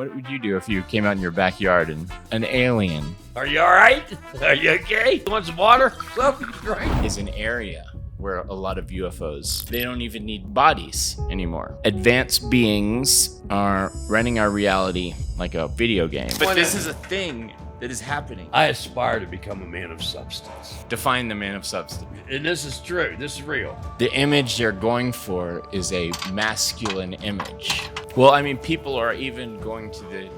What would you do if you came out in your backyard and an alien Are you all right? Are you okay? You want some water? Something, right? is an area where a lot of UFOs, they don't even need bodies anymore. Advanced beings are running our reality like a video game. But this is a thing that is happening. I aspire to become a man of substance. Define the man of substance. And this is true. This is real. The image they're going for is a masculine image. Well, I mean, people are even going to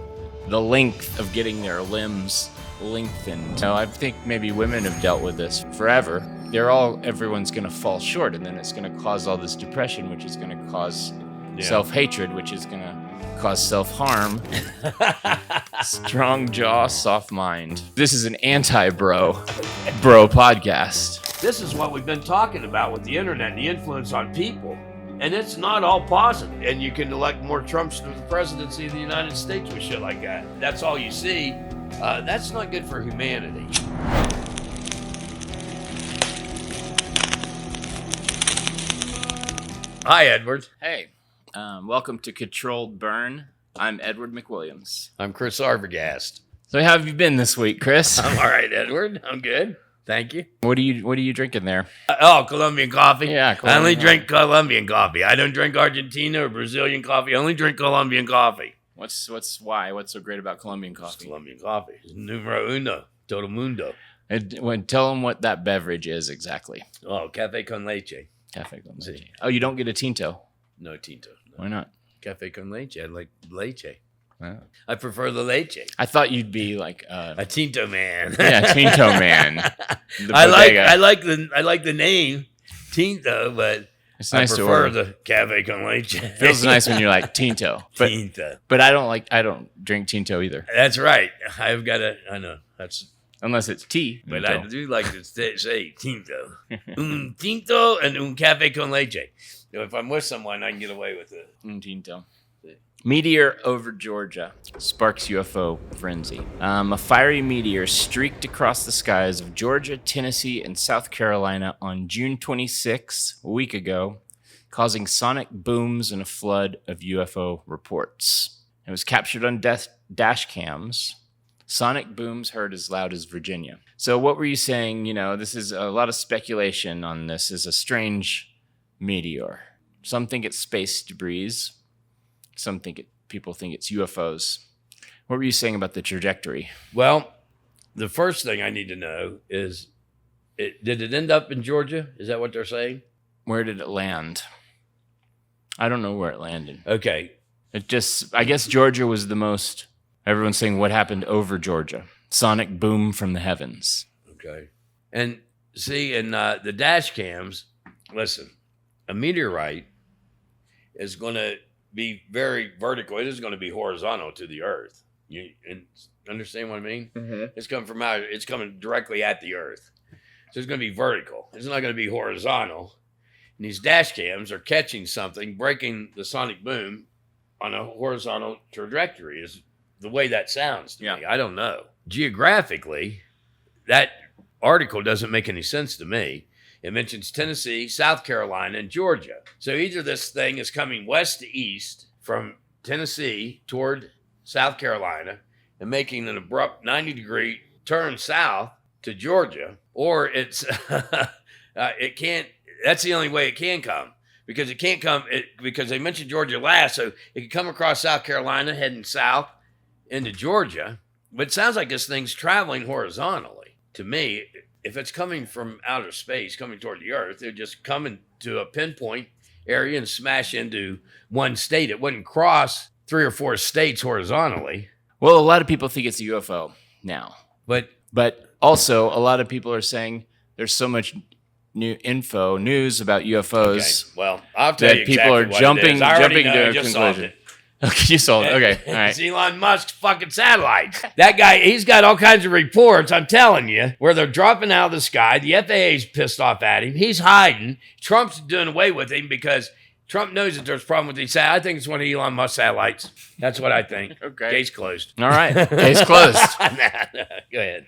the length of getting their limbs lengthened. I think maybe women have dealt with this forever. Everyone's gonna fall short, and then it's gonna cause all this depression, which is gonna cause self-hatred, which is gonna cause self-harm. Strong jaw, soft mind. This is an anti-bro podcast. This is what we've been talking about with the internet and the influence on people. And it's not all positive. And you can elect more Trumps to the presidency of the United States with shit like that. That's all you see. That's not good for humanity. Hi, Edward. Hey, welcome to Controlled Burn. I'm Edward McWilliams. I'm Chris Arbogast. So how have you been this week, Chris? I'm all right, Edward. I'm good. Thank you. What are you drinking there? Colombian coffee. Yeah, I only drink Colombian coffee. I don't drink Argentina or Brazilian coffee. I only drink Colombian coffee. What's so great about Colombian coffee? Colombian coffee. Numero uno. Todo mundo. Tell them what that beverage is exactly. Oh, cafe con leche. Cafe con leche. Oh, you don't get a tinto? No tinto. No. Why not? Cafe con leche. I like leche. Wow. I prefer the leche. I thought you'd be like a tinto man. Yeah, tinto man. I like the name tinto, but it's nice I prefer the cafe con leche. Feels nice when you're like tinto. Tinto. But I don't drink tinto either. That's right. I know. That's unless it's tea. But tinto. I do like to say tinto. Un tinto and un cafe con leche. If I'm with someone, I can get away with it. Un tinto. Meteor over Georgia sparks UFO frenzy. A fiery meteor streaked across the skies of Georgia, Tennessee, and South Carolina on June 26, a week ago, causing sonic booms and a flood of UFO reports. It was captured on dash cams. Sonic booms heard as loud as Virginia. So what were you saying? This is a lot of speculation on this. Is a strange meteor. Some think it's space debris. Some people think it's UFOs. What were you saying about the trajectory? Well, the first thing I need to know is, did it end up in Georgia? Is that what they're saying? Where did it land? I don't know where it landed. Okay. I guess Georgia was the most, everyone's saying what happened over Georgia. Sonic boom from the heavens. Okay. And see, in the dash cams, listen, a meteorite is going to be very vertical. It isn't going to be horizontal to the earth. You understand what I mean? Mm-hmm. It's coming directly at the earth. So it's going to be vertical. It's not going to be horizontal. And these dash cams are catching something, breaking the sonic boom on a horizontal trajectory is the way that sounds to me. I don't know. Geographically, that article doesn't make any sense to me. It mentions Tennessee, South Carolina, and Georgia. So either this thing is coming west to east from Tennessee toward South Carolina and making an abrupt 90-degree turn south to Georgia, or it's it can't. That's the only way it can come, because it can't come because they mentioned Georgia last, so it could come across South Carolina heading south into Georgia. But it sounds like this thing's traveling horizontally to me. If it's coming from outer space, coming toward the earth, they're just coming to a pinpoint area and smash into one state. It wouldn't cross 3 or 4 states horizontally. Well, a lot of people think it's a UFO now. But also, a lot of people are saying there's so much news about UFOs. Okay. Well, I'll tell you people are jumping to a conclusion. Okay, you sold it. Okay, all right. It's Elon Musk's fucking satellite. That guy, he's got all kinds of reports, I'm telling you, where they're dropping out of the sky. The FAA's pissed off at him. He's hiding. Trump's doing away with him because Trump knows that there's a problem with these satellites. I think it's one of Elon Musk's satellites. That's what I think. Okay. Case closed. All right. Case closed. Go ahead.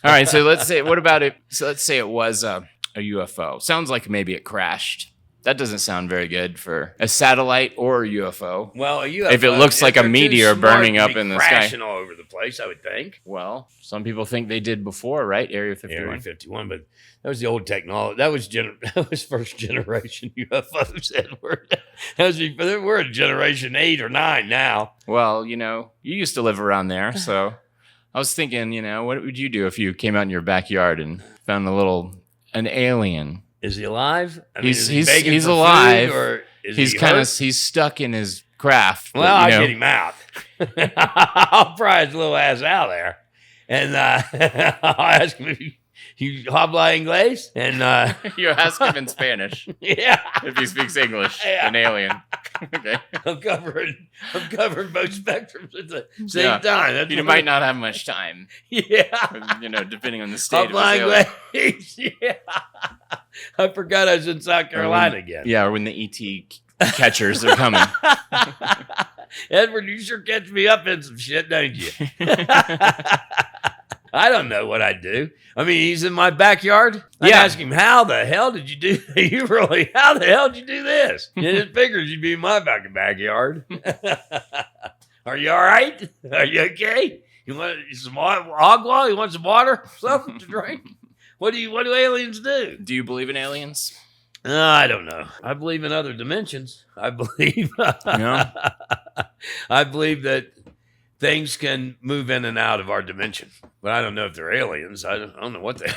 All right. So let's say, what about it? So let's say it was a UFO. Sounds like maybe it crashed That doesn't sound very good for a satellite or a UFO. Well, a UFO, if it looks like a they're too meteor smart burning to up be in the sky. crashing all over the place, I would think. Well, some people think they did before, right? Area 51. Area 51, but that was the old technology. That was first generation UFOs, Edward. We're at generation 8 or 9 now. Well, you used to live around there, so I was thinking, what would you do if you came out in your backyard and found an alien? Is he alive? He's alive. Food, or is he's stuck in his craft. Well, I'll get him out. I'll pry his little ass out there, and I'll ask him if you habla inglés, and you ask him in Spanish. Yeah, if he speaks English, an alien. Okay, I'm covering both spectrums at the same time. You might not have much time. Yeah, depending on the state habla of his inglés. Yeah, I forgot I was in South Carolina again. Yeah, or when the ET catchers are coming. Edward, you sure catch me up in some shit, don't you? I don't know what I'd do. I mean, he's in my backyard. I'd ask him, how the hell did you do how the hell did you do this? You just figured you'd be in my backyard. Are you all right? Are you okay? You want some agua? You want some water? Something to drink? What do aliens do? Do you believe in aliens? I don't know. I believe in other dimensions. I believe I believe that things can move in and out of our dimension. But I don't know if they're aliens. I don't know what they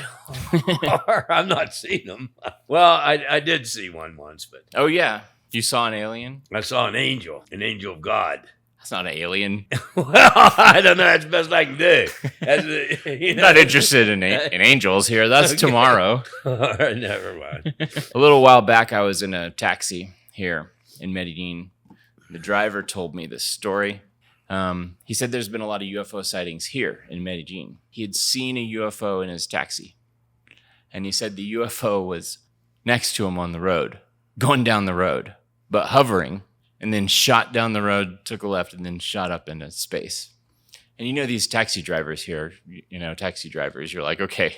are. I've not seen them. Well, I did see one once, but oh yeah, you saw an alien? I saw an angel of God. That's not an alien. Well, I don't know. That's the best I can do. Not interested in angels here. That's okay. Tomorrow. Never mind. A little while back, I was in a taxi here in Medellín. The driver told me this story. He said there's been a lot of UFO sightings here in Medellín. He had seen a UFO in his taxi. And he said the UFO was next to him on the road, going down the road, but hovering, and then shot down the road, took a left, and then shot up into space. And these taxi drivers here, you're like, okay,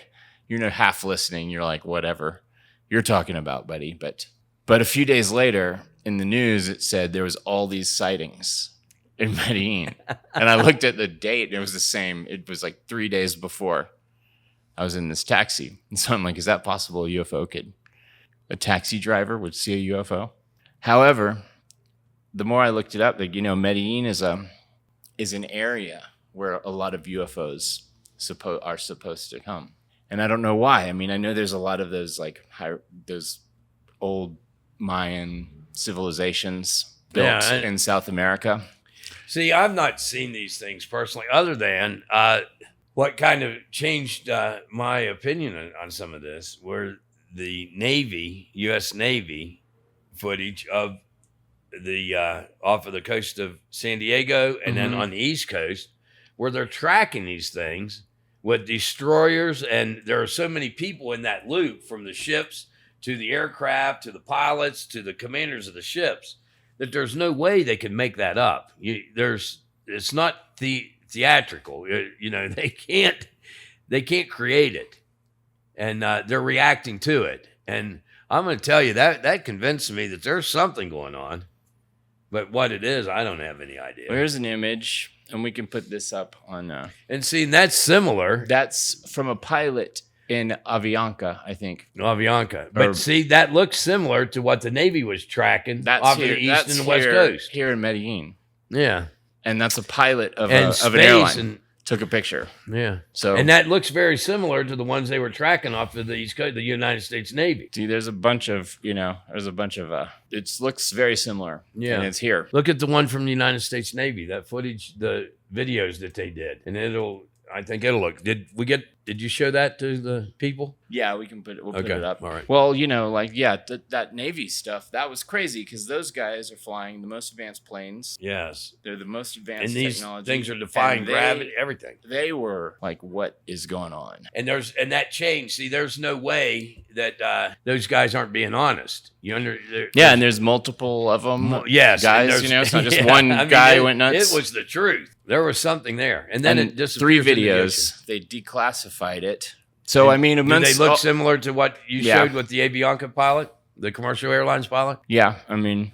you're not half listening. You're like, whatever you're talking about, buddy. But a few days later in the news, it said there was all these sightings in Medellín. And I looked at the date, and it was the same. It was like 3 days before I was in this taxi. And so I'm like, is that possible a taxi driver would see a UFO? However, the more I looked it up, Medellín is an area where a lot of UFOs are supposed to come. And I don't know why. I mean, I know there's a lot of those those old Mayan civilizations built in South America. See, I've not seen these things personally, other than what kind of changed my opinion on some of this were the Navy, U.S. Navy footage of the off of the coast of San Diego and then on the East Coast, where they're tracking these things with destroyers, and there are so many people in that loop, from the ships to the aircraft to the pilots to the commanders of the ships, that there's no way they can make that up. It's not theatrical. They can't create it, and they're reacting to it. And I'm going to tell you that convinced me that there's something going on. But what it is, I don't have any idea. Well, here's an image, and we can put this up on... and see, that's similar. That's from a pilot in Avianca, I think. Avianca. But see, that looks similar to what the Navy was tracking off of the East and the West Coast. Here in Medellín. Yeah. And that's a pilot of an airline. Took a picture. Yeah. And that looks very similar to the ones they were tracking off of the East Coast, the United States Navy. See, there's a bunch of, it looks very similar. Yeah. And it's here. Look at the one from the United States Navy, that footage, the videos that they did. And I think it'll look, did you show that to the people? Yeah, we'll put it up. All right. Well, that Navy stuff, that was crazy because those guys are flying the most advanced planes. Yes. They're the most advanced and these technology. Things are defying gravity, everything. They were like, what is going on? And that change. See, there's no way that those guys aren't being honest. And there's multiple of them. Yes. Guys, it's not just one guy went nuts. It was the truth. There was something there. And then it just 3 videos, they declassified it. So, do they look similar to what you showed with the Avianca pilot? The commercial airlines pilot. Yeah, I mean,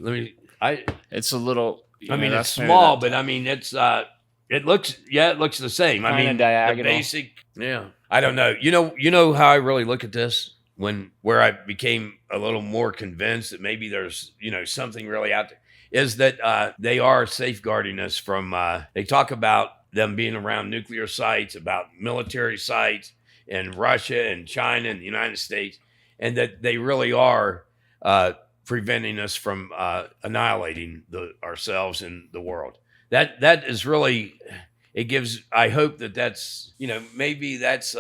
it's a little. I mean, it's small, but I mean, it's it looks the same. I Kinda mean, diagonal. the basic. Yeah, I don't know. You know how I really look at this where I became a little more convinced that maybe there's something really out there is that they are safeguarding us from. They talk about them being around nuclear sites, about military sites in Russia and China and the United States, and that they really are preventing us from annihilating ourselves and the world. That is really, it gives, I hope that's, maybe that's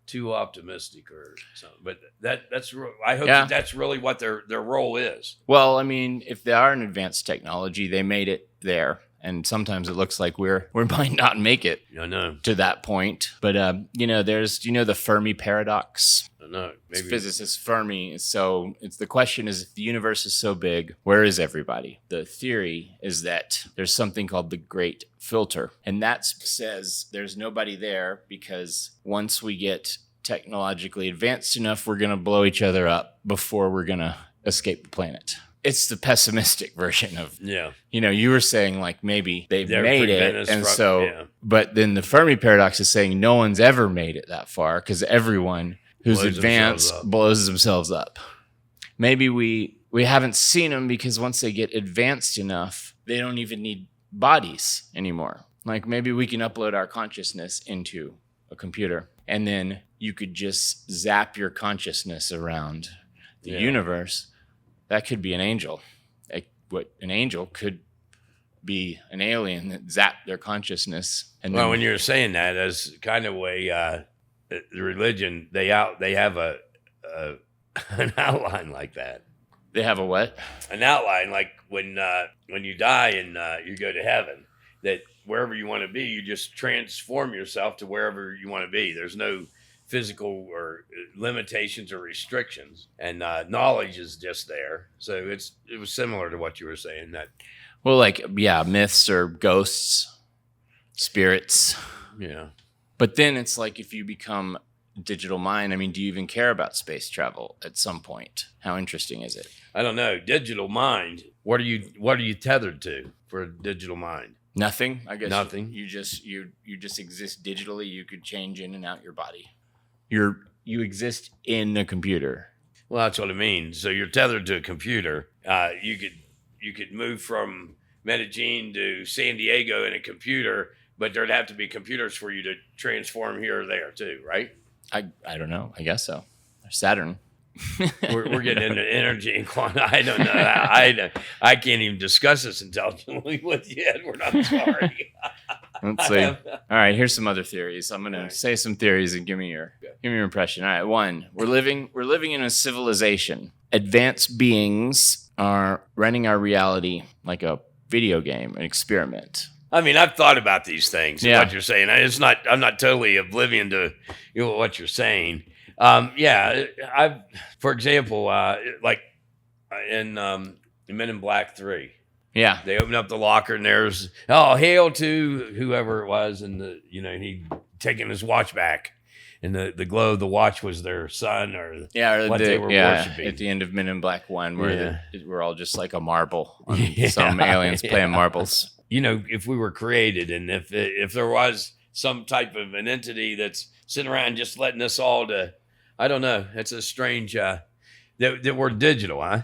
too optimistic or something, but I hope that's really what their role is. Well, I mean, if they are an advanced technology, they made it there. And sometimes it looks like we might not make it to that point. But, there's, the Fermi Paradox? No, maybe. It's physicist Fermi. So the question is, if the universe is so big, where is everybody? The theory is that there's something called the Great Filter. And that says there's nobody there because once we get technologically advanced enough, we're going to blow each other up before we're going to escape the planet. It's the pessimistic version of, you were saying like maybe they've made it. And but then the Fermi Paradox is saying no one's ever made it that far because everyone who's advanced blows themselves up. Maybe we haven't seen them because once they get advanced enough, they don't even need bodies anymore. Like maybe we can upload our consciousness into a computer and then you could just zap your consciousness around the universe. That could be an angel. An angel could be an alien that zapped their consciousness. And when you're saying that, as kind of way, the religion they have an outline like that. They have a what? An outline like when you die and you go to heaven. That wherever you want to be, you just transform yourself to wherever you want to be. There's no physical or limitations or restrictions, and knowledge is just there. So it was similar to what you were saying. That myths or ghosts, spirits. Yeah. But then it's like if you become digital mind, I mean, do you even care about space travel at some point? How interesting is it? I don't know. Digital mind. What are you tethered to for a digital mind? Nothing. I guess nothing. You just exist digitally. You could change in and out your body. You exist in a computer. Well, that's what I mean. So you're tethered to a computer. You could move from Medellín to San Diego in a computer, but there'd have to be computers for you to transform here or there too, right? I don't know. I guess so. Or Saturn. we're getting into energy and quantum. I don't know. I can't even discuss this intelligently with you, Edward. I'm sorry. Let's see. All right, here's some other theories. I'm gonna say some theories and give me your impression. All right, one, we're living in a civilization. Advanced beings are running our reality like a video game, an experiment. I mean, I've thought about these things. Yeah. What you're saying, I'm not totally oblivion to what you're saying. For example, like in Men in Black 3. Yeah. They open up the locker and there's, hail to whoever it was. And he taking his watch back. And the glow of the watch was their son or what they were worshiping. At the end of Men in Black 1 where we're all just like a marble. Some aliens playing marbles. If we were created and if there was some type of an entity that's sitting around just letting us all I don't know. It's a strange, that we're digital, huh?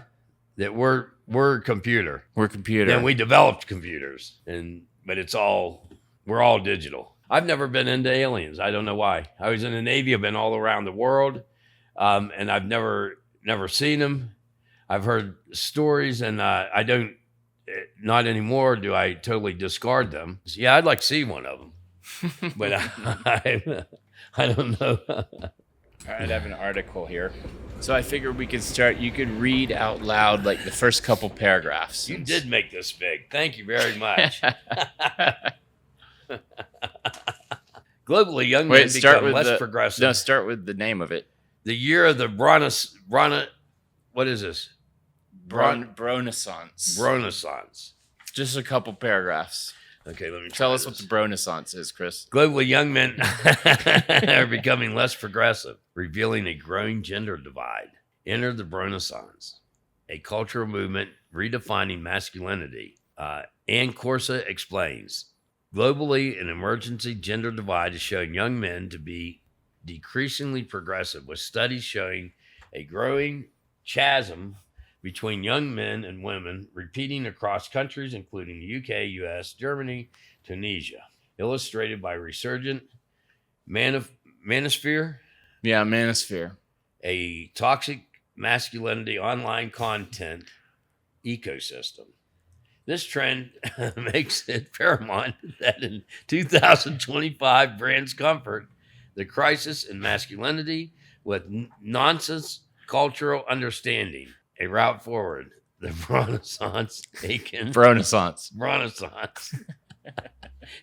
That we're computer. We're computer. And we developed computers, but we're all digital. I've never been into aliens. I don't know why. I was in the Navy. I've been all around the world, and I've never seen them. I've heard stories, and I don't. Not anymore. Do I totally discard them? Yeah, I'd like to see one of them, but I don't know. All right, I have an article here. So I figured we could start. You could read out loud like the first couple paragraphs. You did make this big. Thank you very much. Globally, young men become less progressive. No, start with the name of it. The year of the what is this? Bronaissance. Bronaissance. Just a couple paragraphs. Okay, let me tell us what the Bronaissance is, Chris. Globally, young men are becoming less progressive, revealing a growing gender divide. Enter the Bronaissance. a cultural movement redefining masculinity. Ann Corsa explains, globally, an emergency gender divide is showing young men to be decreasingly progressive, with studies showing a growing chasm between young men and women repeating across countries, including the UK, US, Germany, Tunisia, illustrated by resurgent manosphere. Yeah, manosphere. A toxic masculinity online content ecosystem. This trend makes it paramount that in 2025, brands comfort the crisis in masculinity with nonsense cultural understanding. A route forward. The Bronaissance Aiken. Bronaissance.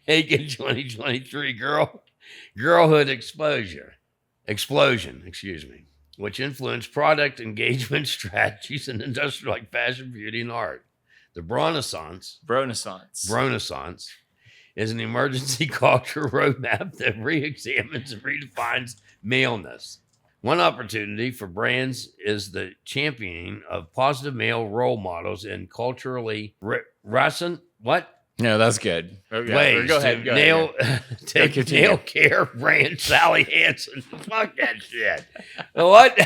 Aiken 2023 girlhood explosion, which influenced product engagement strategies in industries like fashion, beauty, and art. The Bronaissance is an emergency culture roadmap that re-examines and redefines maleness. One opportunity for brands is the championing of positive male role models in culturally recent No, that's good. ways. Go ahead. Take nail care brand Sally Hansen. Fuck that shit. What?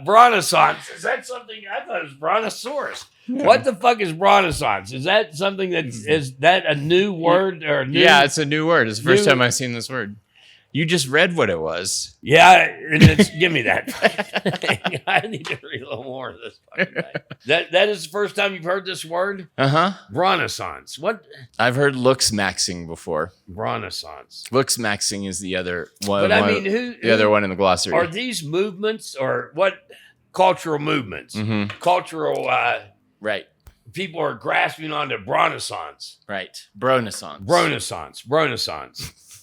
Bronaissance, is that something? I thought it was Brontosaurus. Yeah. What the fuck is Bronaissance? Is that something is that a new word or new? Yeah, it's a new word. It's the first time I've seen this word. You just read what it was. Yeah, give me that. I need to read a little more of this fucking thing. That is the first time you've heard this word? Uh-huh. Bronaissance. What? I've heard Looksmaxxing before. Bronaissance. Looksmaxxing is the other one. But I mean, the other one in the glossary. Are these movements or what cultural movements? Mm-hmm. Cultural right. People are grasping onto Bronaissance. Right. Bronaissance.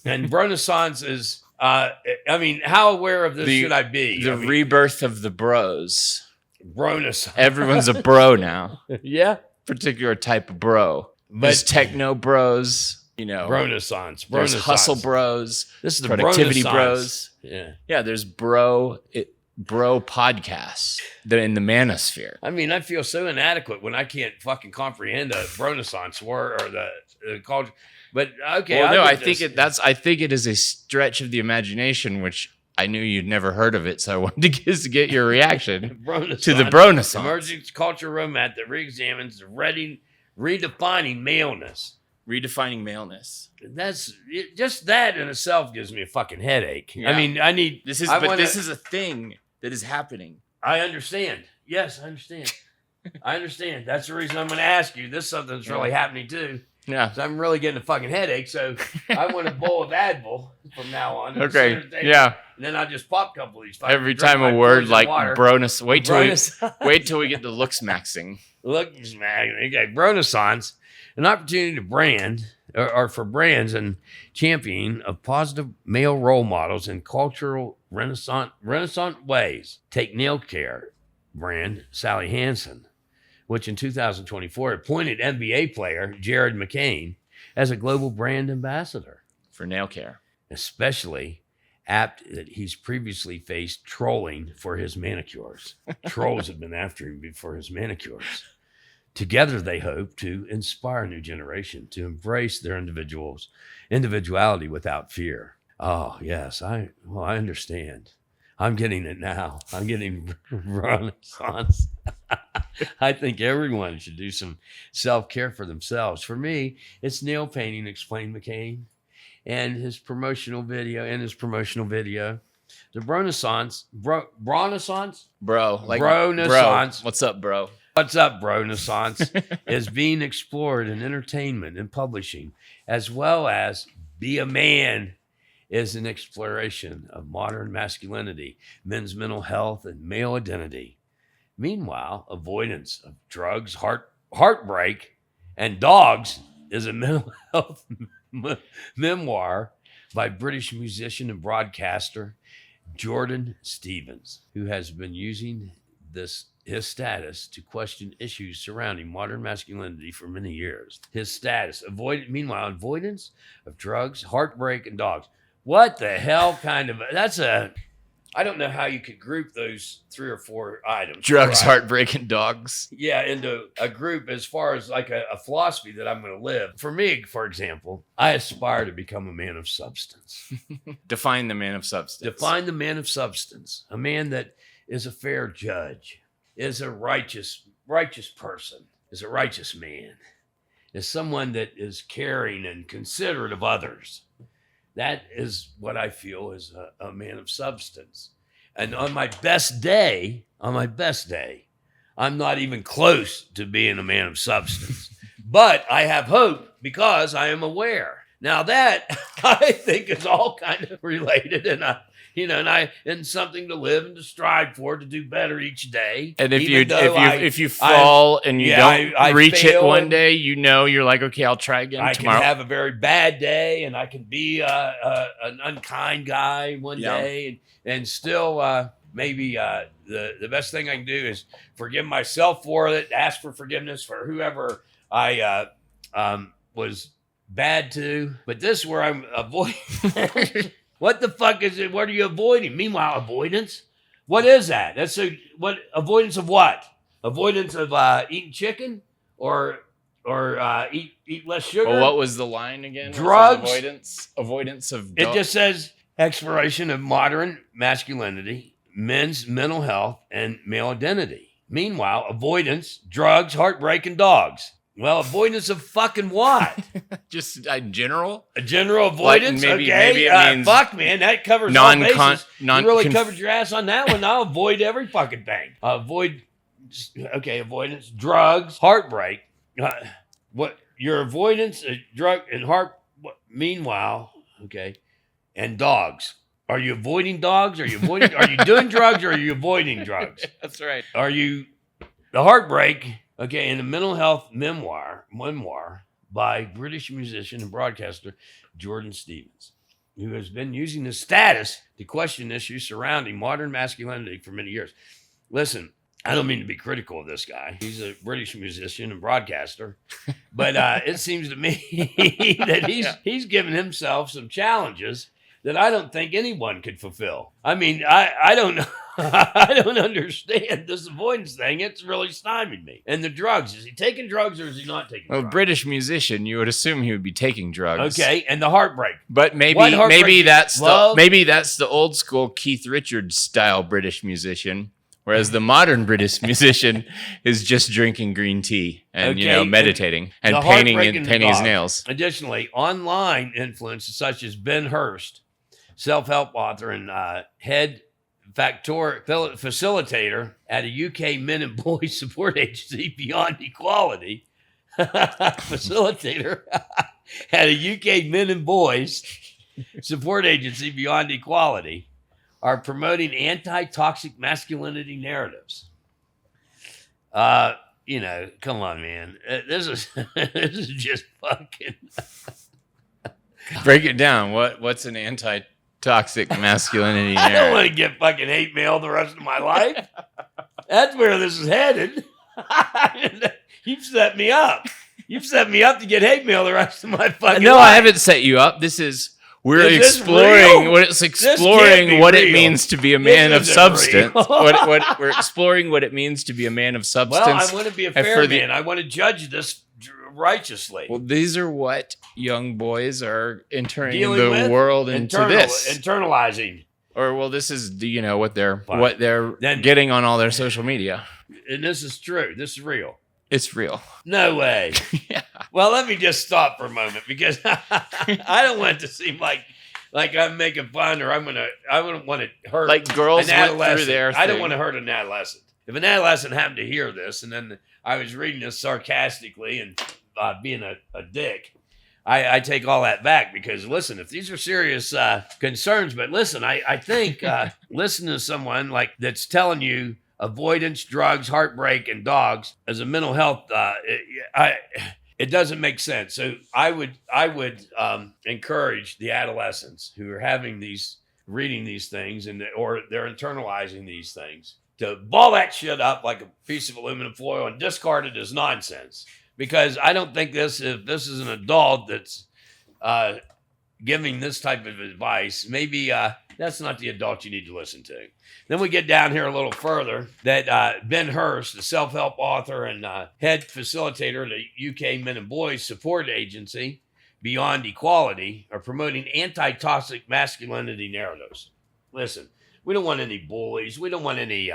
And Bronaissance is, I mean, how aware of this should I be? The rebirth of the bros. Bronaissance. Everyone's a bro now. Yeah. Particular type of bro. There's techno bros, Bronaissance. There's hustle bros. This is the productivity Bronaissance. bros. Yeah, there's bro podcasts in the manosphere. I mean, I feel so inadequate when I can't fucking comprehend a Bronaissance word or the culture. But okay, well, no, I think it is a stretch of the imagination, which I knew you'd never heard of it, so I wanted to get your reaction to the Bronaissance. Emerging culture roadmap that reexamines redefining maleness. Redefining maleness. That's just that in itself gives me a fucking headache. Yeah. I mean, this is a thing that is happening. I understand. Yes, I understand. I understand. That's the reason I'm going to ask you. This is something that's really happening too. Yeah. So I'm really getting a fucking headache. So I want a bowl of Advil from now on. Okay. Yeah. And then I'll just pop a couple of these. Every time a word like Bronaissance. Wait till we get to Looksmaxxing. Looksmaxxing. Okay. Bronaissance, an opportunity to brand or for brands and championing of positive male role models in cultural renaissance ways. Take nail care brand Sally Hansen, which in 2024 appointed NBA player Jared McCain as a global brand ambassador for nail care. Especially apt that he's previously faced trolling for his manicures. Trolls have been after him for his manicures. Together, they hope to inspire a new generation to embrace their individuality without fear. Oh, yes, I understand. I'm getting it now. I'm getting Renaissance. I think everyone should do some self-care for themselves. For me, it's nail painting, explained McCain, and his promotional video. The Bronaissance, Bronaissance? Bronaissance. What's up, bro? What's up, Bronaissance? Is being explored in entertainment and publishing, as well as Be a Man is an exploration of modern masculinity, men's mental health, and male identity. Meanwhile, avoidance of drugs, heartbreak, and dogs is a mental health memoir by British musician and broadcaster Jordan Stevens, who has been using his status to question issues surrounding modern masculinity for many years. His status, avoidance of drugs, heartbreak, and dogs. What the hell kind of, that's a... I don't know how you could group those 3 or 4 items. Drugs, heartbreak, and dogs. Yeah, into a group as far as like a philosophy that I'm going to live. For me, for example, I aspire to become a man of substance. Define the man of substance. Define the man of substance. A man that is a fair judge, is a righteous person, is a righteous man, is someone that is caring and considerate of others. That is what I feel is a man of substance. And on my best day, I'm not even close to being a man of substance. But I have hope because I am aware. Now that I think is all kind of related, and something to live and to strive for, to do better each day. And if you fall and you don't reach it one day, you're like, okay, I'll try again tomorrow. I can have a very bad day, and I can be an unkind guy one day, and still maybe the best thing I can do is forgive myself for it, ask for forgiveness for whoever I was bad to. But this is where I'm avoiding. What the fuck is it? What are you avoiding? Meanwhile, avoidance? What is that? What avoidance of what? Avoidance of eating chicken or eat less sugar? Well, what was the line again? Drugs. Avoidance of. It just says exploration of modern masculinity, men's mental health, and male identity. Meanwhile, avoidance, drugs, heartbreak, and dogs. Well, avoidance of fucking what? Just in general? A general avoidance? Like maybe it means fuck, man, that covers all bases. You really covered your ass on that one. I'll avoid every fucking thing. Avoidance, drugs, heartbreak. What your avoidance, drug and meanwhile, and dogs. Are you avoiding dogs? Are you doing drugs or are you avoiding drugs? That's right. Are you the heartbreak? In the mental health memoir by British musician and broadcaster Jordan Stevens, who has been using his status to question issues surrounding modern masculinity for many years. Listen, I don't mean to be critical of this guy. He's a British musician and broadcaster, but it seems to me that he's given himself some challenges that I don't think anyone could fulfill. I mean, I don't know. I don't understand this avoidance thing. It's really stymied me. And the drugs. Is he taking drugs or is he not taking drugs? A British musician, you would assume he would be taking drugs. Okay, and the heartbreak. But maybe that's the old school Keith Richards style British musician, whereas the modern British musician is just drinking green tea and meditating and painting his nails. Additionally, online influences such as Ben Hurst, self-help author and head facilitator at a UK men and boys support agency Beyond Equality. Facilitator at a UK men and boys support agency Beyond Equality are promoting anti-toxic masculinity narratives. Come on, man. This is just fucking. Break it down. What's an anti-toxic masculinity narrative? I don't want to get fucking hate mail the rest of my life. That's where this is headed. You've set me up. You've set me up to get hate mail the rest of my fucking life. No, I haven't set you up. We're exploring what it means to be a man of substance. We're exploring what it means to be a man of substance. Well, I want to be a fair man. I want to judge this righteously. Well, these are what young boys are entering the world into this. Internalizing. Or this is what they're getting on all their social media. And this is true. This is real. It's real. No way. Yeah. Well, let me just stop for a moment because I don't want it to seem like I'm making fun or I wouldn't want to hurt like girls an adolescent. Went through their thing. I don't want to hurt an adolescent. If an adolescent happened to hear this and then I was reading this sarcastically and being a dick, I take all that back because listen, if these are serious concerns, but listen, I think listen to someone like that's telling you avoidance, drugs, heartbreak, and dogs as a mental health, it doesn't make sense. So I would encourage the adolescents who are reading these things or they're internalizing these things to ball that shit up like a piece of aluminum foil and discard it as nonsense. Because I don't think if this is an adult that's giving this type of advice, maybe That's not the adult you need to listen to. Then we get down here a little further that Ben Hurst, the self-help author and head facilitator of the UK Men and Boys Support Agency, Beyond Equality, are promoting anti-toxic masculinity narratives. Listen, we don't want any bullies. We don't want any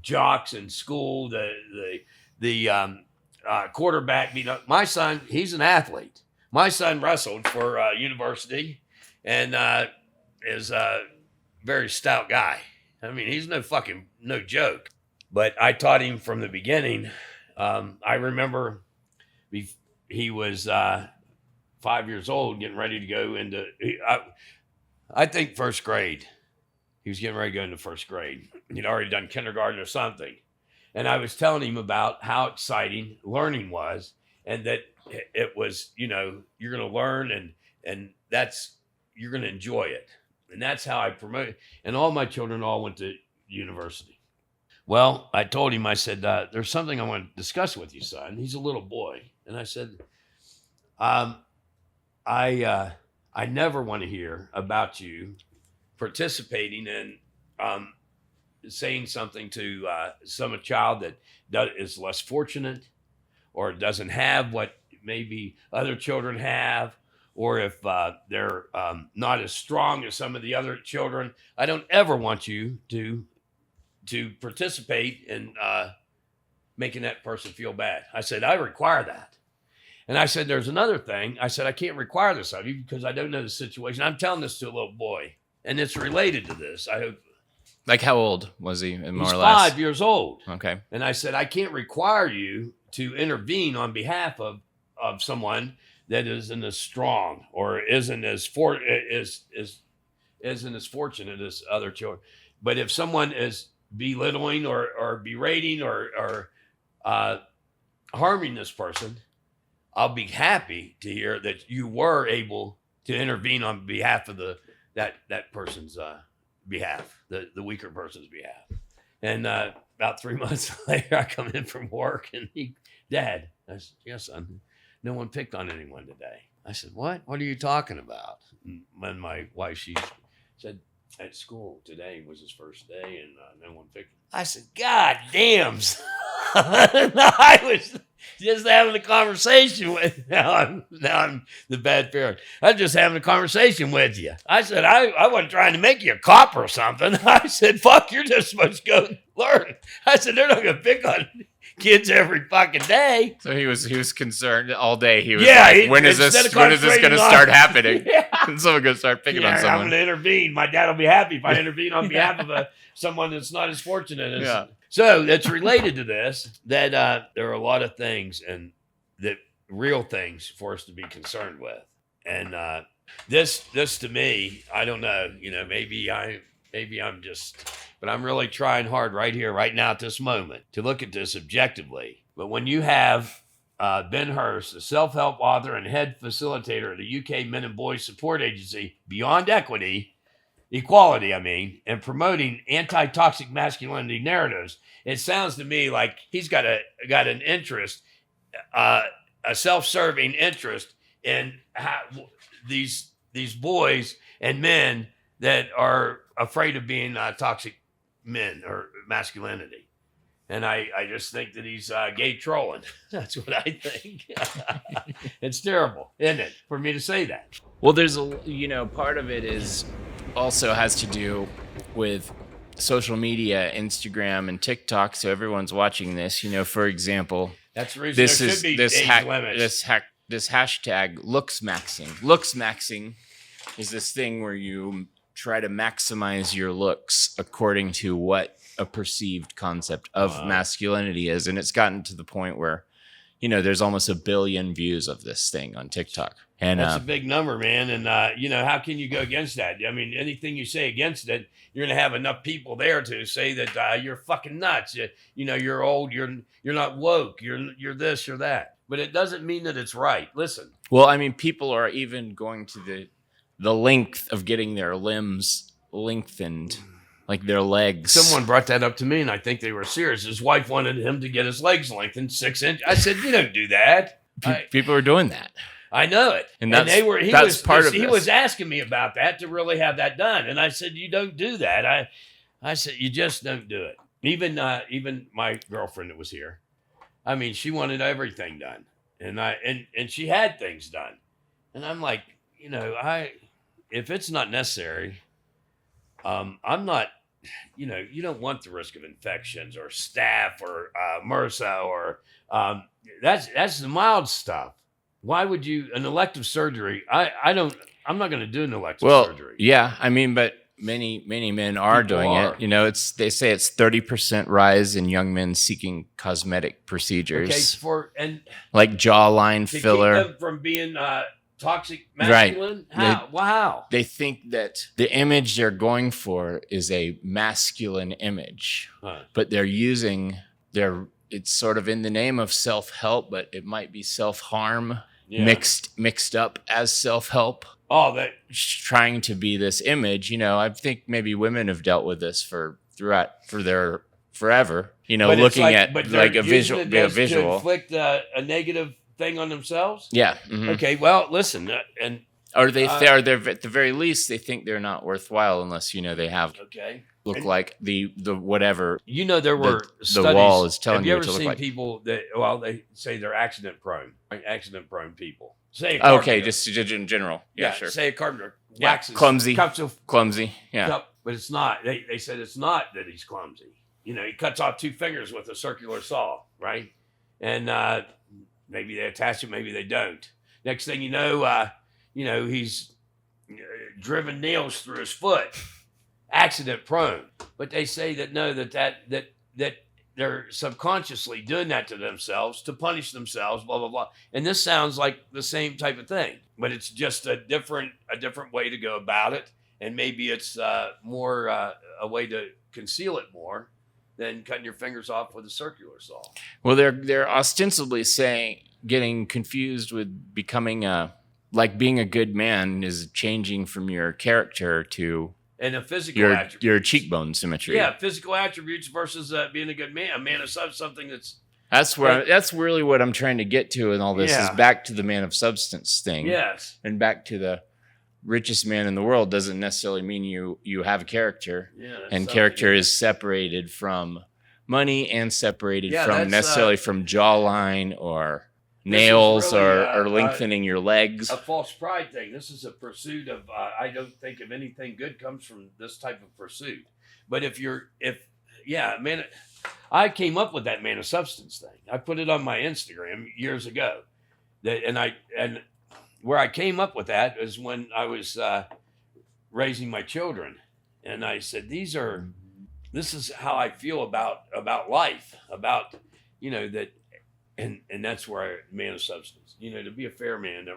jocks in school. The quarterback beat up. My son, he's an athlete. My son wrestled for university and is a very stout guy. I mean, he's no joke. But I taught him from the beginning. I remember he was 5 years old, getting ready to go into, I think, first grade. He was getting ready to go into first grade. He'd already done kindergarten or something. And I was telling him about how exciting learning was, and that it was, you're going to learn and you're going to enjoy it. And that's how I promote it. And all my children all went to university. Well, I told him, I said, there's something I want to discuss with you, son. He's a little boy. And I said, I never want to hear about you participating in saying something to some child that is less fortunate or doesn't have what maybe other children have, or if they're not as strong as some of the other children. I don't ever want you to participate in making that person feel bad. I said, I require that. And I said, there's another thing. I said, I can't require this of you because I don't know the situation. I'm telling this to a little boy, and it's related to this. I hope. Like, how old was he, more He's or less? 5 years old. Okay. And I said, I can't require you to intervene on behalf of someone that isn't as strong or isn't as fortunate as other children. But if someone is belittling or berating or harming this person, I'll be happy to hear that you were able to intervene on behalf of that person's behalf, the weaker person's behalf. And about 3 months later, I come in from work and Dad, I said, yes, son, no one picked on anyone today. I said, what? What are you talking about? And when my wife, she said, at school today was his first day and no one picked him. I said, God damn, son. I was just having a conversation with, now I'm the bad parent. I was just having a conversation with you. I said, I wasn't trying to make you a cop or something. I said, fuck, you're just supposed to go learn. I said, they're not going to pick on kids every fucking day. So he was concerned all day. He was when is this going to start happening? Yeah. Someone's going to start picking on someone. I'm going to intervene. My dad will be happy if I intervene on behalf of someone that's not as fortunate as. So it's related to this that there are a lot of things and that real things for us to be concerned with. And this to me, I don't know, maybe I'm just, but I'm really trying hard right here, right now at this moment to look at this objectively. But when you have Ben Hurst, the self-help author and head facilitator of the UK Men and Boys Support Agency, Beyond Equality, and promoting anti-toxic masculinity narratives, it sounds to me like he's got an interest, a self-serving interest in how these boys and men that are afraid of being toxic men or masculinity. And I just think that he's gay trolling. That's what I think. It's terrible, isn't it, for me to say that? Well, there's part of it is also has to do with social media, Instagram and TikTok. So everyone's watching this. For example, that's the reason there should be age limits. This hashtag Looksmaxxing. Looksmaxxing is this thing where you try to maximize your looks according to what a perceived concept of masculinity is. And it's gotten to the point where, there's almost 1 billion views of this thing on TikTok. And that's a big number, man. And, how can you go against that? I mean, anything you say against it, you're going to have enough people there to say that you're fucking nuts. You're old. You're not woke. You're this, you're that. But it doesn't mean that it's right. Listen. Well, people are even going to the length of getting their limbs lengthened, like their legs. Someone brought that up to me, and I think they were serious. His wife wanted him to get his legs lengthened 6 inches. I said, you don't do that. People are doing that. I know it. And And that's, they were, he that's was, part of he this. was asking me about that to really have that done. And I said, you don't do that. I said, you just don't do it. Even my girlfriend that was here, I mean, she wanted everything done, and she had things done. And I'm like, if it's not necessary, I'm not, you don't want the risk of infections or staph or MRSA or that's the mild stuff. Why would you, an elective surgery? I'm not going to do an elective surgery. Yeah, I mean, but many men are doing it. They say it's 30% rise in young men seeking cosmetic procedures, like jawline to filler, keep them from being toxic masculine. Right. How? They think that the image they're going for is a masculine image, but they're using it's sort of in the name of self-help, but it might be self-harm mixed up as self-help. Oh, that trying to be this image, I think maybe women have dealt with this for their forever, looking at like a visual, to inflict a negative thing on themselves. Yeah. Mm-hmm. Okay. Well, listen, and or they're at the very least, they think they're not worthwhile unless they have like the whatever. There were studies, the wall is telling you to look like. Have you ever seen people that they say they're accident prone people. Say just in general. Yeah, sure. Say a carpenter waxes clumsy. Yeah, but it's not. They said it's not that he's clumsy. He cuts off 2 fingers with a circular saw, right? And maybe they attach it, maybe they don't. Next thing you know, he's driven nails through his foot, accident prone. But they say that no, that they're subconsciously doing that to themselves to punish themselves, blah, blah, blah. And this sounds like the same type of thing, but it's just a different way to go about it. And maybe it's more a way to conceal it more than cutting your fingers off with a circular saw. Well, they're ostensibly getting confused with becoming like being a good man is changing from your character to and a physical attribute. Your cheekbone symmetry. Yeah, physical attributes versus being a good man. A man of something that's really what I'm trying to get to in all this is back to the man of substance thing. Yes. And back to the richest man in the world doesn't necessarily mean you have a character. Yeah, and character is separated from money and separated from necessarily from jawline or nails really, or lengthening your legs. A false pride thing. This is a pursuit of, I don't think of anything good comes from this type of pursuit. But man, I came up with that man of substance thing. I put it on my Instagram years ago. And where I came up with that is when I was raising my children. And I said, this is how I feel about life, about, that. And that's where man of substance, to be a fair man,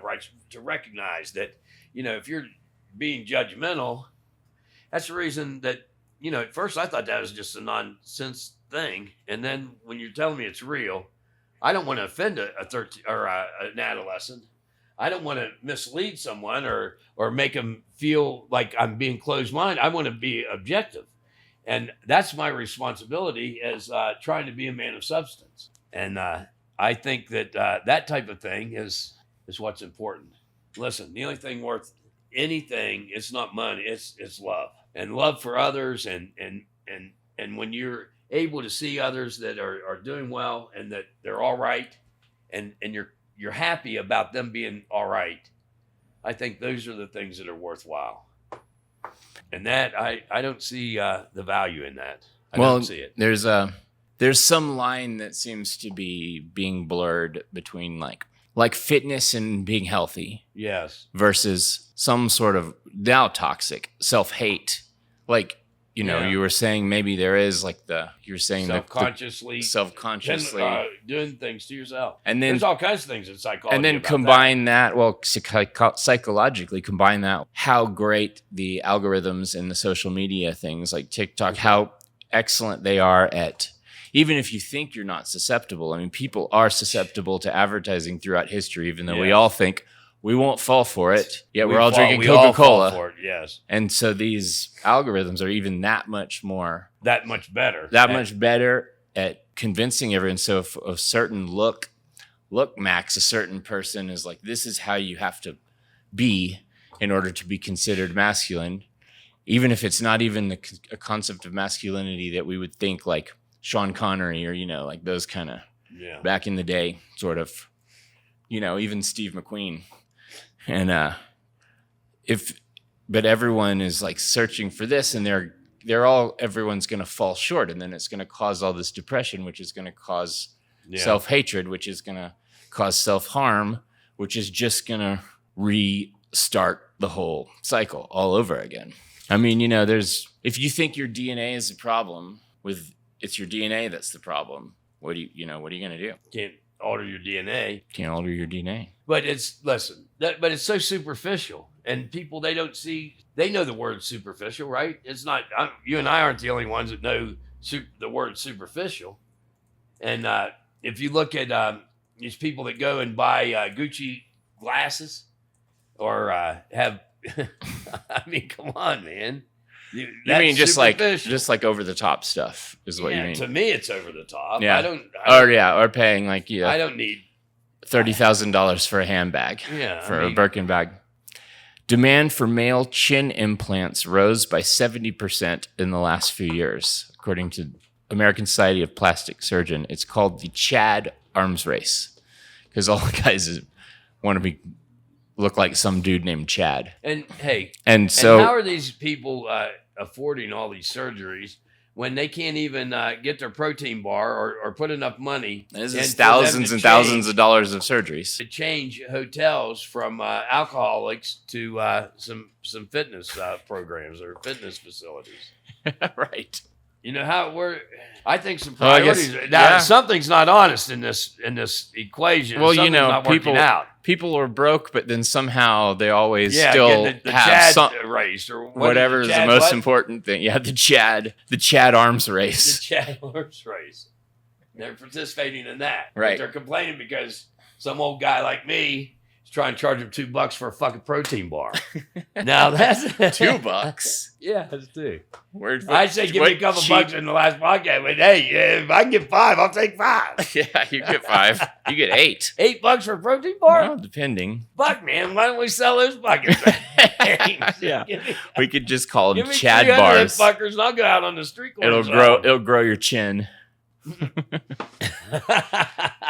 to recognize that, if you're being judgmental, that's the reason that, at first I thought that was just a nonsense thing. And then when you're telling me it's real, I don't want to offend a 13 or an adolescent. I don't want to mislead someone or make them feel like I'm being closed-minded. I want to be objective. And that's my responsibility as trying to be a man of substance. And, I think that that type of thing is what's important. Listen, the only thing worth anything is not money; it's love and love for others, and when you're able to see others that are doing well and that they're all right, and you're happy about them being all right, I think those are the things that are worthwhile. And that I don't see the value in that. I don't see it. There's some line that seems to be being blurred between like fitness and being healthy. Yes. Versus some sort of now toxic self-hate. Like, you were saying maybe there is you're saying self-consciously doing things to yourself. And then there's all kinds of things in psychology. And then combine that psychologically combine that how great the algorithms and the social media things like TikTok, how excellent they are at. Even if you think you're not susceptible, I mean, people are susceptible to advertising throughout history, even though we all think we won't fall for it. Yet we're all drinking Coca-Cola. All fall for it, yes. And so these algorithms are even that much better. Much better at convincing everyone. So if a certain look Lookmaxx a certain person is like, this is how you have to be in order to be considered masculine, even if it's not even a concept of masculinity that we would think like Sean Connery or, like those kind of back in the day sort of, even Steve McQueen. And but everyone is like searching for this, and everyone's going to fall short, and then it's going to cause all this depression, which is going to cause self-hatred, which is going to cause self-harm, which is just going to restart the whole cycle all over again. I mean, if you think your DNA is the problem, it's your DNA that's the problem. What are you going to do? Can't alter your DNA. Can't alter your DNA. But but it's so superficial, and people, they know the word superficial, right? It's not, you and I aren't the only ones that know the word superficial. And if you look at these people that go and buy Gucci glasses or have, I mean, come on, man. You mean just like over the top stuff is what you mean? To me, it's over the top. Yeah. Or paying like I don't need $30,000 for a handbag. Yeah, a Birkin bag. Demand for male chin implants rose by 70% in the last few years, according to American Society of Plastic Surgeon. It's called the Chad Arms Race because all the guys want to look like some dude named Chad. And hey, and how are these people affording all these surgeries when they can't even get their protein bar or put enough money? This is thousands and thousands of dollars of surgeries to change hotels from alcoholics to some fitness programs or fitness facilities. Right. I think some priorities. Something's not honest in this equation. Well, something's not working out. People are broke, but then somehow they always still the have Chad race or whatever is the most important thing. Yeah, the Chad arms race. The Chad arms race. They're participating in that. Right. But they're complaining because some old guy like me is trying to charge them $2 for a fucking protein bar. Now that's $2. Yeah, that's two. I say give me a couple bucks in the last podcast, but hey, if I can get 5, I'll take 5. Yeah, you get 5. You get 8. $8 for a protein bar? Well, depending. Fuck, man, why don't we sell those buckets? Yeah, we could just call them give me Chad bars. Fuckers, and I'll go out on the street corner. It'll grow your chin.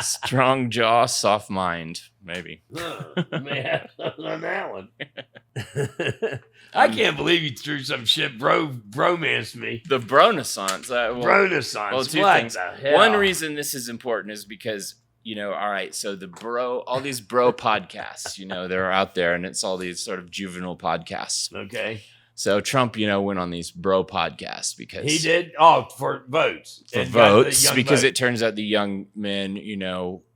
Strong jaw, soft mind, maybe. Man, on that one. I can't believe you threw some shit bromance me. The Bronaissance. Bronaissance. Well, two things. One reason this is important is because, all right, so all these bro podcasts, they're out there, and it's all these sort of juvenile podcasts. Okay. So Trump, went on these bro podcasts because he did. Oh, for votes. Because it turns out the young men,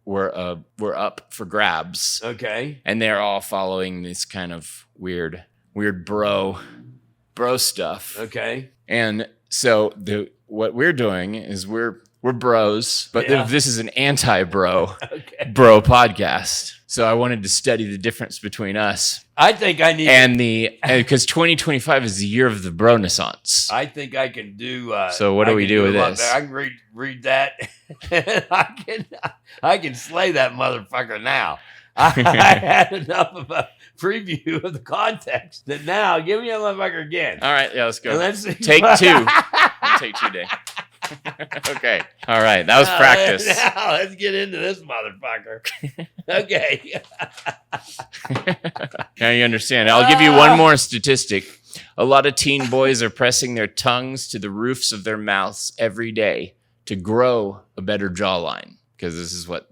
were up for grabs. Okay. And they're all following this kind of weird bro stuff. Okay. And so what we're doing is we're bros, but this is an anti-bro bro podcast. So I wanted to study the difference between us. I think I need because 2025 is the year of the Bronaissance. I think I can do. So what do we do with this? I can read that. I can slay that motherfucker now. I had enough of a preview of the context that now give me that motherfucker again. All right, yeah, let's go. And let's see. Take 2. Take 2 day. Okay. All right. That was practice. Now let's get into this motherfucker. Okay. Now you understand. I'll give you one more statistic. A lot of teen boys are pressing their tongues to the roofs of their mouths every day to grow a better jawline. Because this is what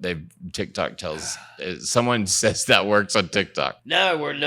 TikTok tells. Someone says that works on TikTok. No, we're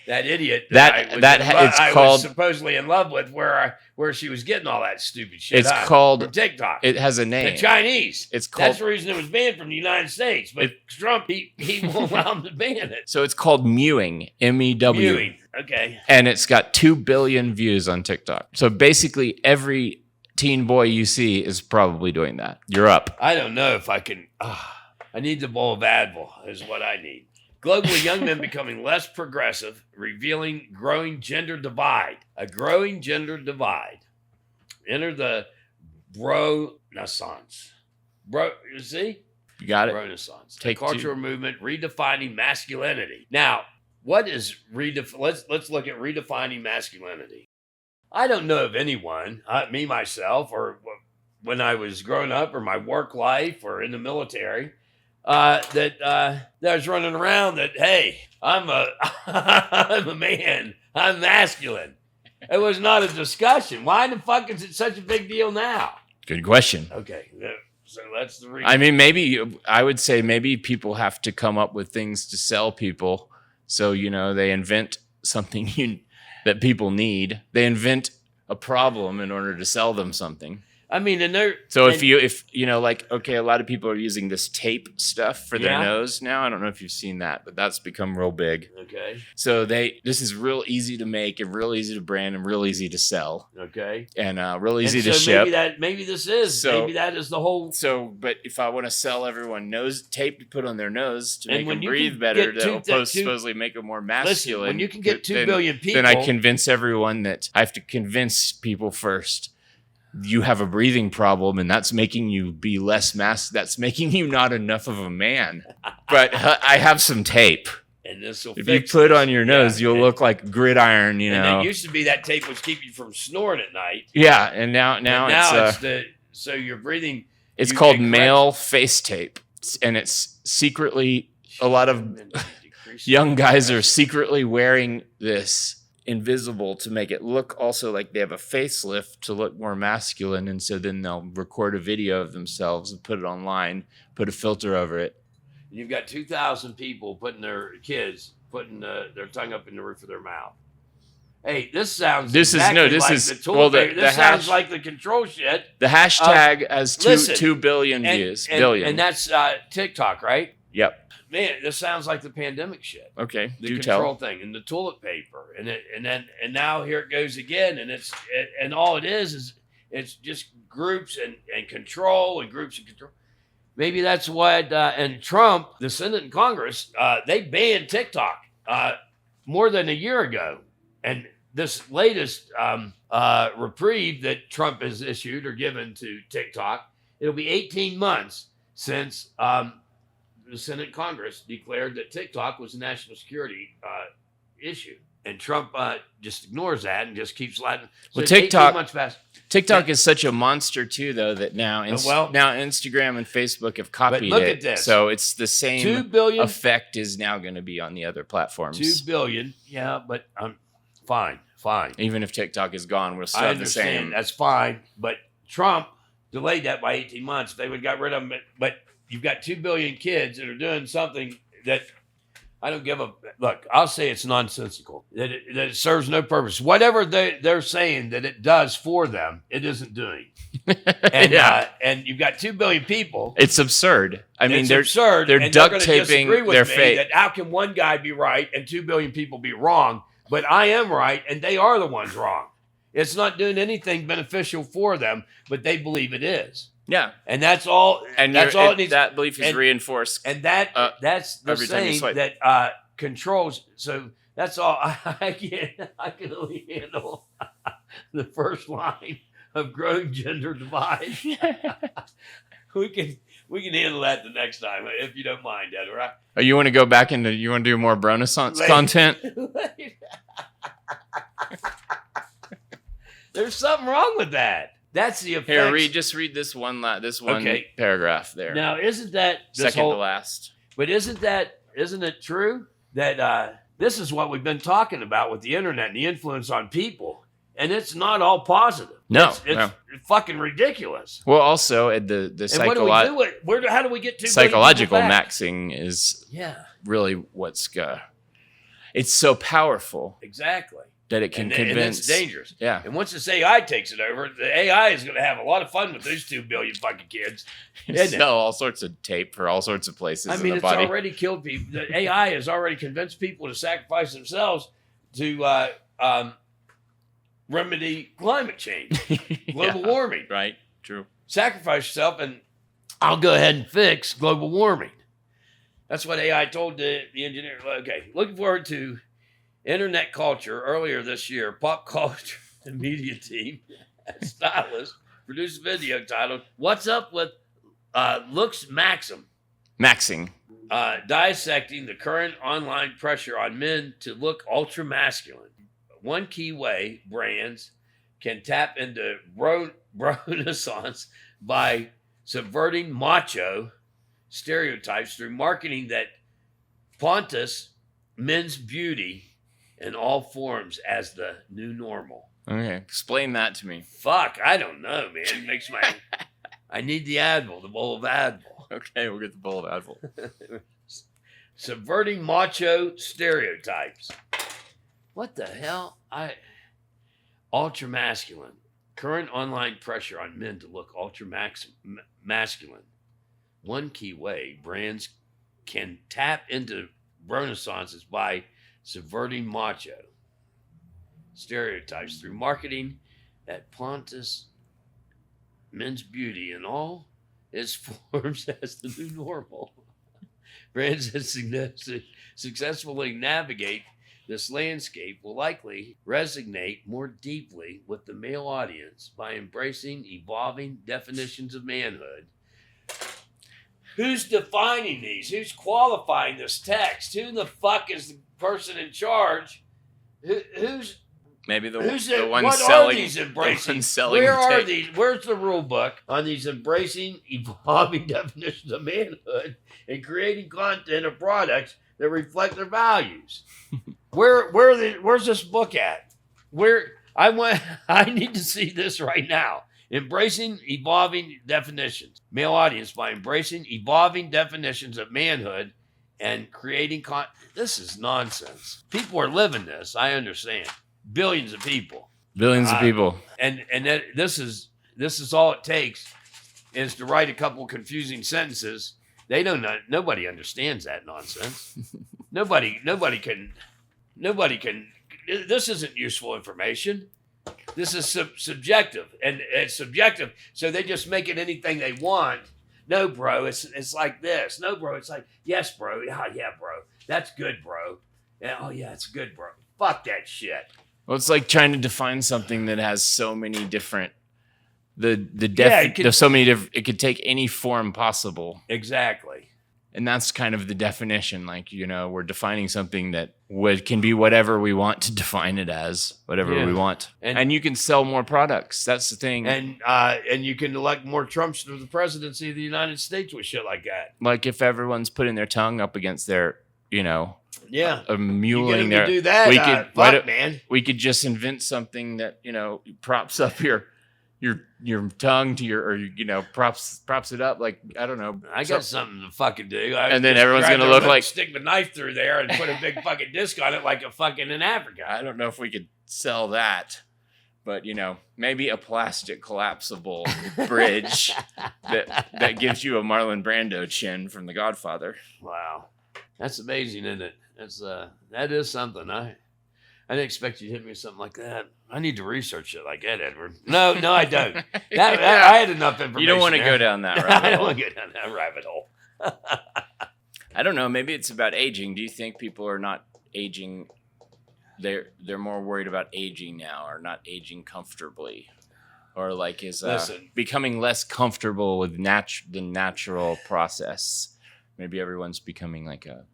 that idiot I was supposedly in love with, where she was getting all that stupid shit. It's called from TikTok. It has a name. The Chinese. It's called. That's the reason it was banned from the United States. But Trump, he won't allow him to ban it. So it's called Mewing. MEW. Mewing. Okay. And it's got 2 billion views on TikTok. So basically, every teen boy you see is probably doing that. You're up. I don't know if I can. I need the bowl of Advil is what I need. Globally, young men becoming less progressive, revealing growing gender divide. A growing gender divide. Enter the Bronaissance. You see? You got it. Bronaissance. Take The cultural movement redefining masculinity. Now, what is let's look at redefining masculinity. I don't know of anyone, me myself, or when I was growing up, or my work life, or in the military, that was running around that, hey, I'm a man, I'm masculine. It was not a discussion. Why the fuck is it such a big deal now? Good question. Okay, so that's the reason. I mean, I would say maybe people have to come up with things to sell people. So, they invent something that people need. They invent a problem in order to sell them something. I mean, a lot of people are using this tape stuff for their nose now. I don't know if you've seen that, but that's become real big. Okay. So this is real easy to make and real easy to brand and real easy to sell. Okay. And real easy to ship. Maybe that is the whole. So, but if I want to sell everyone nose tape to put on their nose to make them you breathe can better, get that will supposedly make them more masculine. Listen, when you can get 2 billion people, then I convince everyone that I have to convince people first. You have a breathing problem, and that's making you be less that's making you not enough of a man. But I have some tape. And this will if you put on your nose, you'll look like gridiron, And it used to be that tape was keeping you from snoring at night. Yeah, and now so you're breathing. It's called male face tape, and it's secretly a lot of young guys are secretly wearing this invisible to make it look also like they have a facelift to look more masculine, and so then they'll record a video of themselves and put it online, put a filter over it. You've got 2,000 people putting their tongue up in the roof of their mouth. Hey, this sounds like the control shit. The hashtag has 2 billion views. And that's TikTok, right? Yep. Man, this sounds like the pandemic shit. Okay, the control thing and the toilet paper, and now here it goes again, and all it is it's just groups and control and groups and control. Maybe that's what and Trump, the Senate and Congress, they banned TikTok more than a year ago, and this latest reprieve that Trump has issued or given to TikTok, it'll be 18 months since. The Senate and Congress declared that TikTok was a national security issue. And Trump just ignores that and just keeps letting. So TikTok is such a monster too, though, that now Instagram and Facebook have copied it. Look at this. So it's the same 2 billion effect is now going to be on the other platforms. 2 billion. Yeah, but fine. Even if TikTok is gone, we'll still have the same. That's fine. But Trump delayed that by 18 months. They would got rid of them. But you've got 2 billion kids that are doing something that I don't give a look. I'll say it's nonsensical. That it serves no purpose. Whatever they're saying that it does for them, it isn't doing. And and you've got 2 billion people. It's absurd. They're absurd. They're duct taping their fate. That how can one guy be right and 2 billion people be wrong? But I am right, and they are the ones wrong. It's not doing anything beneficial for them, but they believe it is. Yeah, and that's all. And that's all it needs. That belief is reinforced, and that's the saying that controls. So that's all. I can only handle the first line of growing gender divide. we can handle that the next time if you don't mind, Ed. Right? Oh, you want to go back into? You want to do more Bronaissance content? There's something wrong with that. That's the effect. Here, read this one paragraph there. Now, isn't that second to last? But isn't it true that this is what we've been talking about with the internet and the influence on people, and it's not all positive. No, it's fucking ridiculous. Well, also the psychological. How do we get to psychological maxing is really what's it's so powerful. Exactly. That it can convince. And it's dangerous. Yeah. And once this AI takes it over, the AI is going to have a lot of fun with those 2 billion fucking kids. Sell all sorts of tape for all sorts of places in the body. It's already killed people. The AI has already convinced people to sacrifice themselves to remedy climate change, global warming. Right. True. Sacrifice yourself and I'll go ahead and fix global warming. That's what AI told the engineer. Okay. Looking forward to internet culture. Earlier this year, pop culture and media team stylist produced a video titled "What's Up with Looksmaxxing." Maxing. Dissecting the current online pressure on men to look ultra masculine. One key way brands can tap into Bronaissance by subverting macho stereotypes through marketing that Pontus men's beauty in all forms as the new normal. Okay, explain that to me. Fuck, I don't know, man. It makes my... I need the Advil, the bowl of Advil. Okay, we'll get the bowl of Advil. Subverting macho stereotypes. What the hell? Ultra masculine. Current online pressure on men to look ultra masculine. One key way brands can tap into Bronaissance is by subverting macho stereotypes through marketing that Pontus men's beauty in all its forms as the new normal. Brands that successfully navigate this landscape will likely resonate more deeply with the male audience by embracing evolving definitions of manhood. Who's defining these? Who's qualifying this text? Who the fuck is the person in charge? Who's maybe the who's one what selling, are these embracing? the one selling Where are tape. these? Where's the rule book on these embracing evolving definitions of manhood and creating content or products that reflect their values? Where's this book at? I need to see this right now. Embracing evolving definitions. Male audience by embracing evolving definitions of manhood and creating content. This is nonsense. People are living this. I understand. Billions of people. Billions of people. And that this is all it takes is to write a couple confusing sentences. They don't know. Nobody understands that nonsense. Nobody can. This isn't useful information. This is subjective, and it's subjective. So they just make it anything they want. No, bro, it's like this. No, bro, it's like, yes, bro. Yeah, bro. That's good, bro. Yeah, oh, yeah, it's good, bro. Fuck that shit. Well, it's like trying to define something that has so many different. It could take any form possible. Exactly. And that's kind of the definition. Like, we're defining something that can be whatever we want to define it as, whatever we want. And you can sell more products. That's the thing. And you can elect more Trumps to the presidency of the United States with shit like that. Like if everyone's putting their tongue up against their, muling their... do that, man. We could just invent something that, props up your tongue to props it up, like, I don't know. I got something to fucking do. And then everyone's going to look like... Stick the knife through there and put a big fucking disc on it like a fucking in Africa. I don't know if we could sell that. But, maybe a plastic collapsible bridge that gives you a Marlon Brando chin from The Godfather. Wow. That's amazing, isn't it? That is something. I didn't expect you to hit me with something like that. I need to research it like that, Edward. No, I don't. I had enough information. You don't want to go down that rabbit hole. I don't want to go down that rabbit hole. I don't know. Maybe it's about aging. Do you think people are not aging? They're more worried about aging now, or not aging comfortably, or like becoming less comfortable with the natural process. Maybe everyone's becoming like a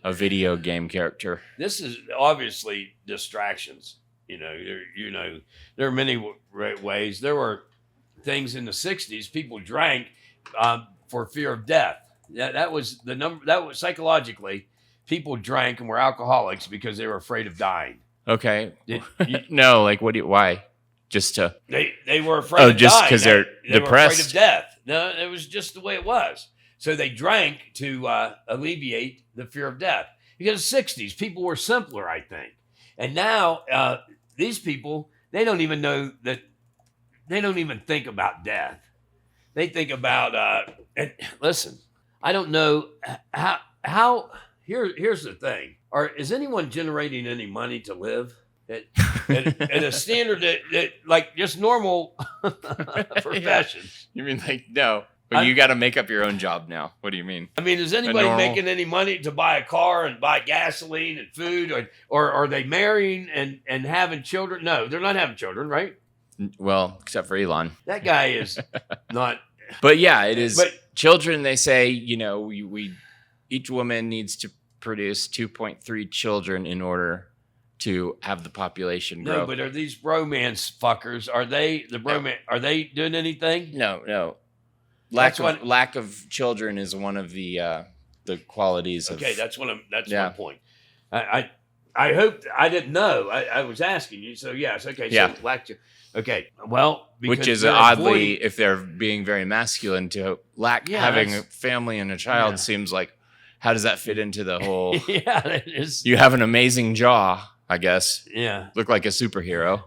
a video game character. This is obviously distractions. There are many ways. There were things in the 60s. People drank for fear of death. That was the number. That was psychologically, people drank and were alcoholics because they were afraid of dying. Okay. No, like why? Just to they were afraid. of just dying. Because they're they depressed. Were afraid of death. No, it was just the way it was. So they drank to alleviate the fear of death. Because the 60s, people were simpler, I think. And now these people, they don't even know that, they don't even think about death. They think about, and listen, I don't know how here's the thing. Is anyone generating any money to live at a standard that like just normal professions? You mean like, no. But you got to make up your own job now. What do you mean? I mean, is anybody making any money to buy a car and buy gasoline and food? Or are they marrying and having children? No, they're not having children, right? Well, except for Elon. That guy is not But yeah, it is. But- Children, they say, we each woman needs to produce 2.3 children in order to have the population grow. No, but are these bromance fuckers? Are they the bromance? Are they doing anything? No. That's Lack of children is one of the qualities of. Okay, that's my point. I hope I didn't know. I was asking you. So yes, okay. Yeah. So okay. Well, which is they're oddly, avoiding- if they're being very masculine, to having a family and a child seems like, how does that fit into the whole? Yeah, it is. You have an amazing jaw, I guess. Yeah. Look like a superhero,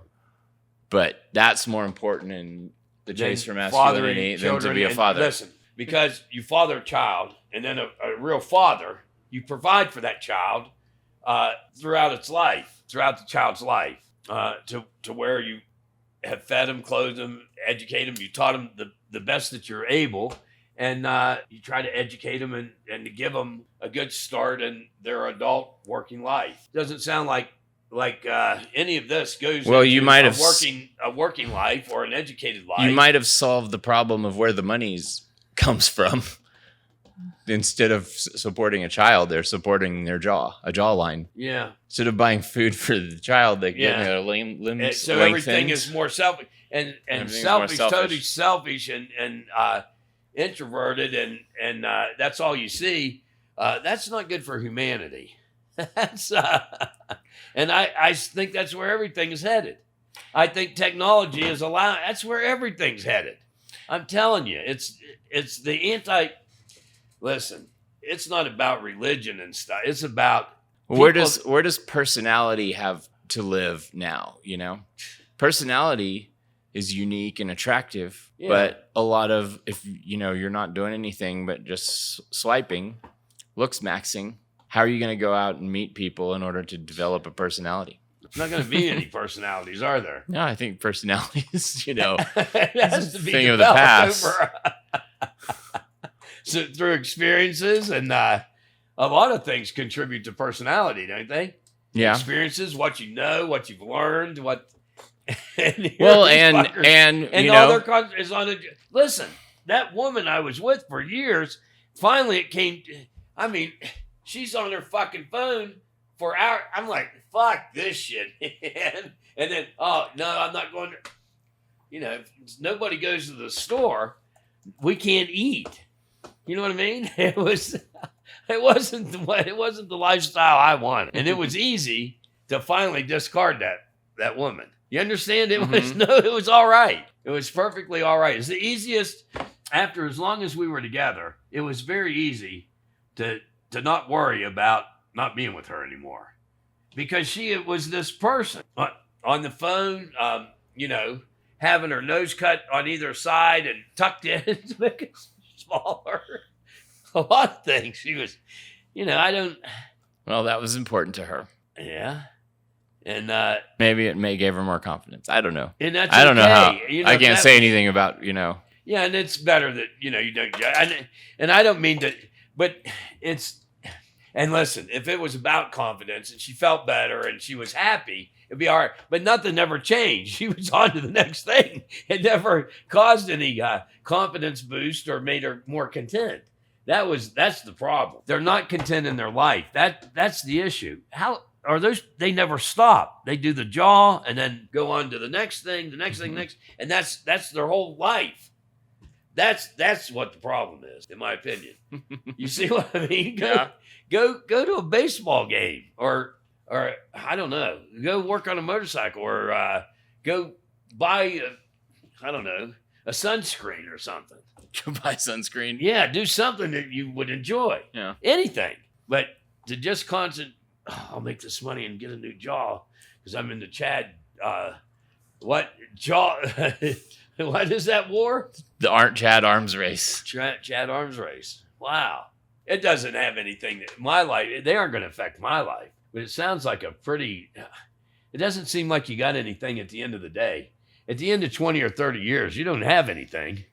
but that's more important in the chase for masculinity than to be a father. Listen, because you father a child, and then a real father, you provide for that child throughout the child's life, to where you have fed them, clothed them, educated them. You taught them the best that you're able, and you try to educate them and to give them a good start in their adult working life. Doesn't sound like any of this goes. Well, into you might have a working life or an educated life. You might have solved the problem of where the money comes from. Instead of supporting a child, they're supporting a jawline. Yeah. Instead of buying food for the child, they get limbs. So everything is more selfish and selfish, totally selfish and introverted, and that's all you see. That's not good for humanity. That's and I think that's where everything is headed. I think technology is that's where everything's headed. I'm telling you, it's the anti. Listen, it's not about religion and stuff. It's about where does personality have to live now? Personality is unique and attractive, but a lot of, if you're not doing anything but just swiping, Looksmaxxing, how are you going to go out and meet people in order to develop a personality? There's not going to be any personalities, are there? No, I think personalities, it has to be thing of the past. So through experiences and a lot of things contribute to personality, don't they? Yeah. Experiences, what you know, what you've learned, what. And all their is on listen. That woman I was with for years, finally it came. I mean, she's on her fucking phone for hours. I'm like, fuck this shit, man. And then, oh no, I'm not going to. If nobody goes to the store, we can't eat. You know what I mean? It wasn't the lifestyle I wanted, and it was easy to finally discard that woman. You understand? It was all right. It was perfectly all right. It's the easiest. After as long as we were together, it was very easy to not worry about not being with her anymore, because she was this person on the phone. Having her nose cut on either side and tucked in to make it smaller. A lot of things. She was, I don't. Well, that was important to her. Yeah. And maybe it gave her more confidence. I don't know. And that's I don't know how. I can't say anything about, Yeah, and it's better that, you don't judge. And I don't mean that, but it's, and listen, if it was about confidence and she felt better and she was happy, it'd be all right. But nothing ever changed. She was on to the next thing. It never caused any confidence boost or made her more content. That's the problem. They're not content in their life. That's the issue. How are those? They never stop. They do the jaw and then go on to the next thing, and that's their whole life. That's what the problem is, in my opinion. You see what I mean? Go to a baseball game or I don't know. Go work on a motorcycle or go buy a sunscreen or something. Go buy sunscreen. Yeah, do something that you would enjoy. Yeah. Anything. But to just I'll make this money and get a new jaw because I'm in the Chad. What jaw? What is that war? The Chad arms race. Chad arms race. Wow. It doesn't have anything my life. They aren't going to affect my life. But it sounds like it doesn't seem like you got anything at the end of the day. At the end of 20 or 30 years, you don't have anything.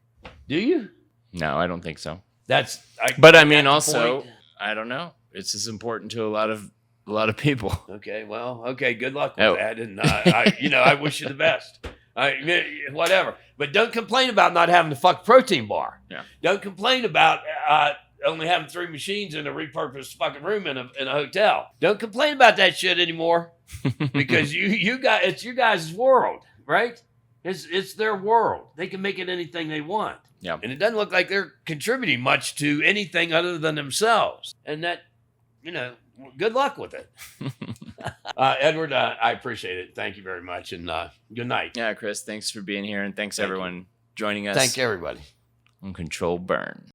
Do you? No, I don't think so. But I mean, also, I don't know. It's as important to a lot of people. Okay, well, good luck with that. And I wish you the best. Whatever. But don't complain about not having the fuck protein bar. Yeah. Don't complain about only having 3 machines in a repurposed fucking room in a hotel. Don't complain about that shit anymore because it's you guys' world, right? It's their world. They can make it anything they want. Yeah. And it doesn't look like they're contributing much to anything other than themselves. And that, good luck with it. Edward, I appreciate it. Thank you very much. And good night. Yeah, Chris, thanks for being here. And thanks Thank everyone joining us Thank everybody. on Control Burn.